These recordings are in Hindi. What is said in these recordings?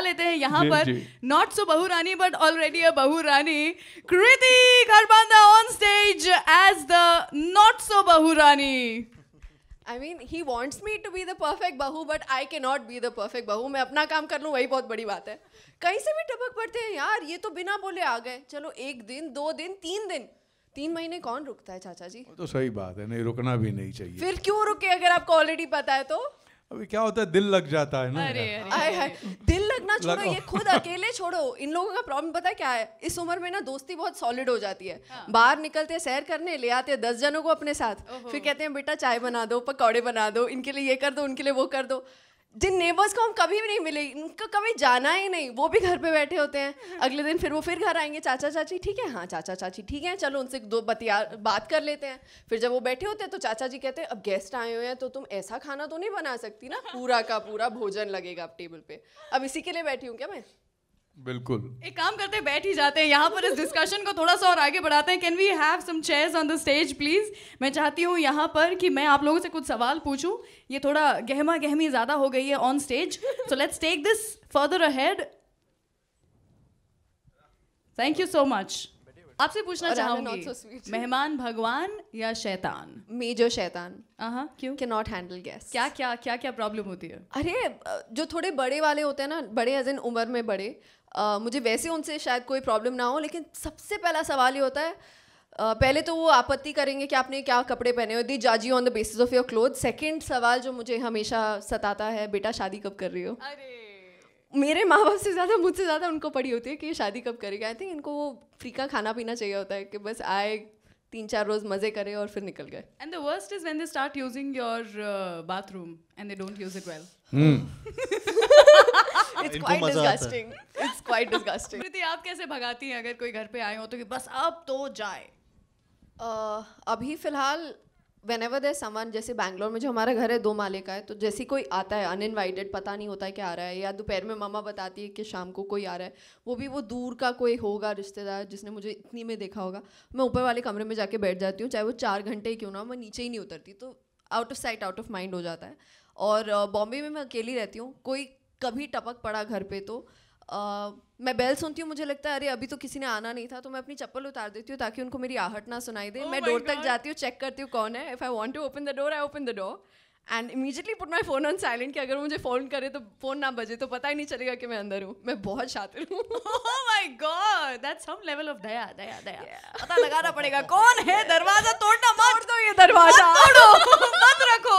लेते हैं यहाँ पर not so bahu Rani but already a bahu rani, Kriti Kharbanda on stage as the not so bahu rani. I mean, he wants me to be the perfect बहू, but I cannot be the perfect बहू. मैं अपना काम कर लूँ वही बहुत बड़ी बात है. कहीं से भी टपक पड़ते हैं यार, ये तो बिना बोले आ गए. चलो 1 दिन 2 दिन 3 दिन 3 महीने कौन रुकता है चाचा जी? तो सही बात है, नहीं रुकना भी नहीं चाहिए. फिर क्यों रुके अगर आपको ऑलरेडी पता है तो? अभी क्या होता है, दिल लग जाता है ना. अरे दिल लगना छोड़ो, ये खुद अकेले छोड़ो. इन लोगों का प्रॉब्लम पता है क्या है? इस उम्र में ना दोस्ती बहुत सॉलिड हो जाती है. बाहर निकलते हैं सैर करने, ले आते हैं 10 जनों को अपने साथ, फिर कहते हैं बेटा चाय बना दो, पकौड़े बना दो, इनके लिए ये कर दो, उनके लिए वो कर दो. जिन नेबर्स को हम कभी भी नहीं मिले, इनको कभी जाना ही नहीं, वो भी घर पे बैठे होते हैं. अगले दिन फिर वो फिर घर आएंगे, चाचा चाची ठीक है, हाँ चाचा चाची ठीक है, चलो उनसे 2 बात कर लेते हैं. फिर जब वो बैठे होते हैं तो चाचा जी कहते हैं अब गेस्ट आए हुए हैं तो तुम ऐसा खाना तो नहीं बना सकती ना, पूरा का पूरा भोजन लगेगा अब टेबल पे. अब इसी के लिए बैठी हूँ क्या मैं? बिल्कुल. एक काम करते हैं, बैठ ही जाते हैं यहाँ पर. इस डिस्कशन को थोड़ा सा और आगे बढ़ाते हैं. Can we have some chairs on the stage please? मैं चाहती हूँ यहाँ पर कि मैं आप लोगों से कुछ सवाल पूछूं. ये थोड़ा गहमा गहमी ज्यादा हो गई है on stage, so let's take this further ahead. Thank you so much. आपसे पूछना चाहूंगी, मेहमान भगवान या शैतान? मेजर शैतान. क्यों? Can not handle guest. क्या प्रॉब्लम होती है? अरे जो थोड़े बड़े वाले होते हैं ना, बड़े एज इन उम्र में बड़े, मुझे वैसे उनसे शायद कोई प्रॉब्लम ना हो, लेकिन सबसे पहला सवाल ये होता है, पहले तो वो आपत्ति करेंगे कि आपने क्या कपड़े पहने हो, दे जज you on the basis of your cloth. Second सवाल जो मुझे हमेशा सताता है, बेटा शादी कब कर रही हो? अरे मेरे माँ बाप से ज़्यादा मुझसे ज़्यादा उनको पड़ी होती है कि ये शादी कब करेगा. आई थिंक इनको वो फ्री का खाना पीना चाहिए होता है कि बस आए 3-4 रोज मजे करे और फिर निकल गए. And the worst is when they start using your bathroom and they don't use it well. It's quite disgusting. It's quite disgusting. कृति, आप कैसे भगाती हैं अगर कोई घर पे आए हो तो कि बस अब तो जाए? अभी फिलहाल whenever there's someone, जैसे बैंगलोर में जो हमारा घर है 2 माले का है, तो जैसे कोई आता है अनइनवाइटेड, पता नहीं होता है क्या आ रहा है, या दोपहर में मामा बताती है कि शाम को कोई आ रहा है, वो भी वो दूर का कोई होगा रिश्तेदार जिसने मुझे इतनी में देखा होगा, मैं ऊपर वाले कमरे में जाके बैठ जाती हूँ, चाहे वो 4 घंटे क्यों ना, मैं नीचे ही नहीं उतरती. तो out of sight out of mind हो जाता है. और बॉम्बे में मैं अकेली रहती हूँ. कोई कभी टपक पड़ा घर पे तो मैं बेल सुनती हूँ, मुझे लगता है अरे अभी तो किसी ने आना नहीं था, तो मैं अपनी चप्पल उतार देती हूँ ताकि उनको मेरी आहट ना सुनाई दे. मैं डोर तक जाती हूँ, चेक करती हूँ कौन है. If I want to open the door, I open the door and immediately put my phone on silent कि अगर मुझे फोन करे तो फोन ना बजे तो पता ही नहीं चलेगा कि मैं अंदर हूँ. मैं बहुत शातिर हूँ. Oh my god, that's some level of daya. पता लगाना पड़ेगा कौन है. दरवाजा तोड़ना मत दो, ये दरवाजा तोड़ो मत रखो.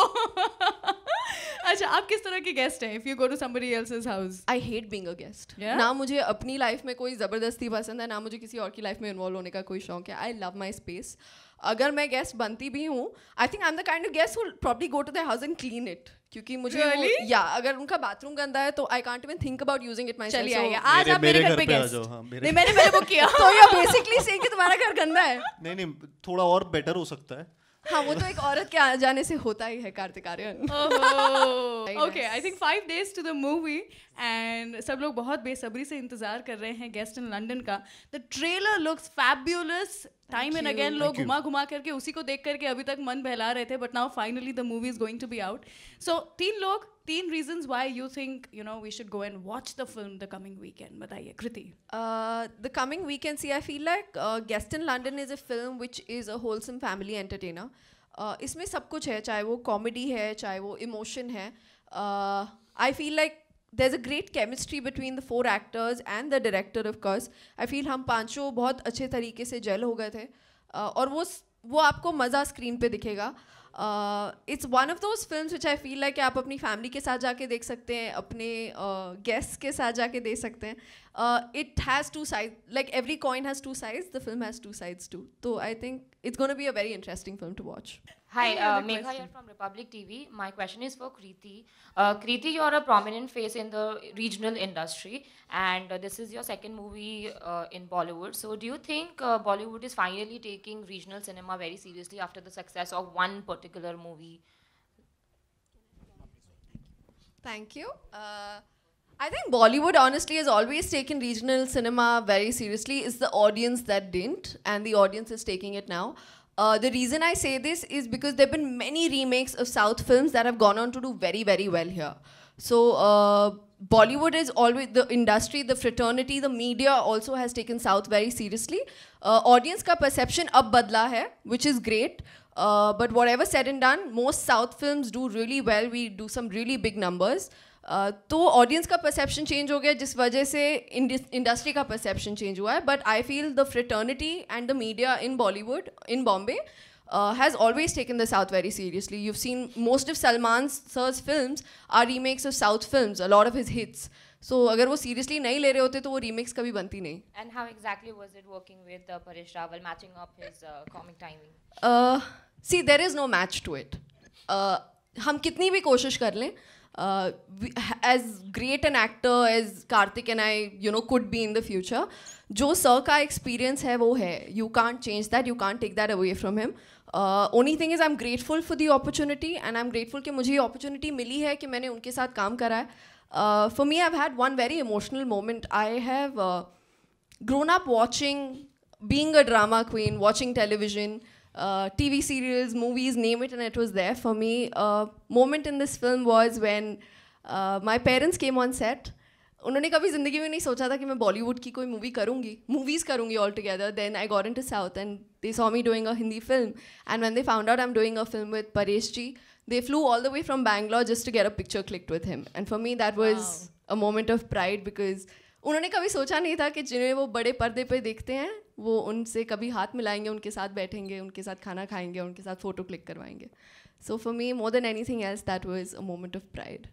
अच्छा, आप किस तरह के गेस्ट हैं? If you go to somebody else's house? I hate being a guest. ना मुझे अपनी लाइफ में कोई ज़बरदस्ती पसंद है, ना मुझे किसी और की लाइफ में इन्वॉल्व होने का कोई शौक है. I love my space. अगर मैं गेस्ट बनती भी हूँ, I think I am the kind of guest who probably go to the house and clean it, क्योंकि मुझे या अगर उनका बाथरूम गंदा है तो I can't even think about using it myself. चलिए आज आप मेरे घर पे गेस्ट. नहीं, मैंने बुक किया. तो यू आर बेसिकली सेइंग कि तुम्हारा घर गंदा है. नहीं, थोड़ा और बेटर हो सकता है. हाँ, वो तो एक औरत के आ जाने से होता ही है. Kartik Aaryan. Okay, I think 5 days to the movie and सब लोग बहुत बेसब्री से इंतजार कर रहे हैं गेस्ट इन लंदन का. The trailer looks fabulous. Time and again लोग घुमा करके उसी को देख करके अभी तक मन बहला रहे थे, but now finally the movie is going to be out. So 3 reasons why you think we should go and watch the film the coming weekend. बताइए कृति. The coming weekend, see, I feel like Guest in London is a film which is a wholesome family entertainer. इसमें सब कुछ है, चाहे वो कॉमेडी है, चाहे वो इमोशन है. I feel like there's a great chemistry between the 4 actors and the director, of course. I feel हम पांचों बहुत अच्छे तरीके से जेल हो गए थे, और वो आपको मज़ा स्क्रीन पे दिखेगा. It's one of those films which I feel like आप अपनी फैमिली के साथ जाके देख सकते हैं, अपने गेस्ट के साथ जाके देख सकते हैं. It has 2 sides, like every coin has 2 sides, the film has 2 sides too. So I think it's going to be a very interesting film to watch. Hi, Megha here from Republic TV. My question is for Kriti. Kriti, you're a prominent face in the regional industry, and this is your second movie in Bollywood. So do you think Bollywood is finally taking regional cinema very seriously after the success of one particular movie? Thank you. I think Bollywood honestly has always taken regional cinema very seriously. It's the audience that didn't, and the audience is taking it now. The reason I say this is because there have been many remakes of South films that have gone on to do very, very well here. So Bollywood is always, the industry, the fraternity, the media also has taken South very seriously. Audience ka perception ab badla hai, which is great. But whatever said and done, most South films do really well. We do some really big numbers. तो ऑडियंस का परसेप्शन चेंज हो गया जिस वजह से इंडस्ट्री का परसेप्शन चेंज हुआ है. But I feel the fraternity and the media in Bollywood, in Bombay, has always taken the South very seriously. You've seen most of Salman sir's films are remakes of South films, a lot of his hits. So अगर वो seriously नहीं ले रहे होते तो वो remakes कभी बनती नहीं. And how exactly was it working with Paresh Rawal, matching up his comic timing? See, there is no match to it. हम कितनी भी कोशिश कर लें, as great an actor as Karthik and I, could be in the future, जो sir का experience है वो है. You can't change that. You can't take that away from him. Only thing is I'm grateful for the opportunity, and I'm grateful कि मुझे ये opportunity मिली है कि मैंने उनके साथ काम करा है. For me, I've had one very emotional moment. I have grown up watching, being a drama queen, watching television, TV serials, movies, name it, and it was there for me. Moment in this film was when my parents came on set. उन्होंने कभी ज़िंदगी में नहीं सोचा था कि मैं बॉलीवुड की कोई मूवी करूँगी, मूवीज़ करूँगी all together. Then I got into south and they saw me doing a Hindi film, and when they found out I am doing a film with Paresh ji, they flew all the way from Bangalore just to get a picture clicked with him. And for me that was a moment of pride, because उन्होंने कभी सोचा नहीं था कि जिन्हें वो बड़े पर्दे पे देखते हैं वो उनसे कभी हाथ मिलाएंगे, उनके साथ बैठेंगे, उनके साथ खाना खाएंगे, उनके साथ फ़ोटो क्लिक करवाएंगे. So for me, more than anything else, that was a moment of pride.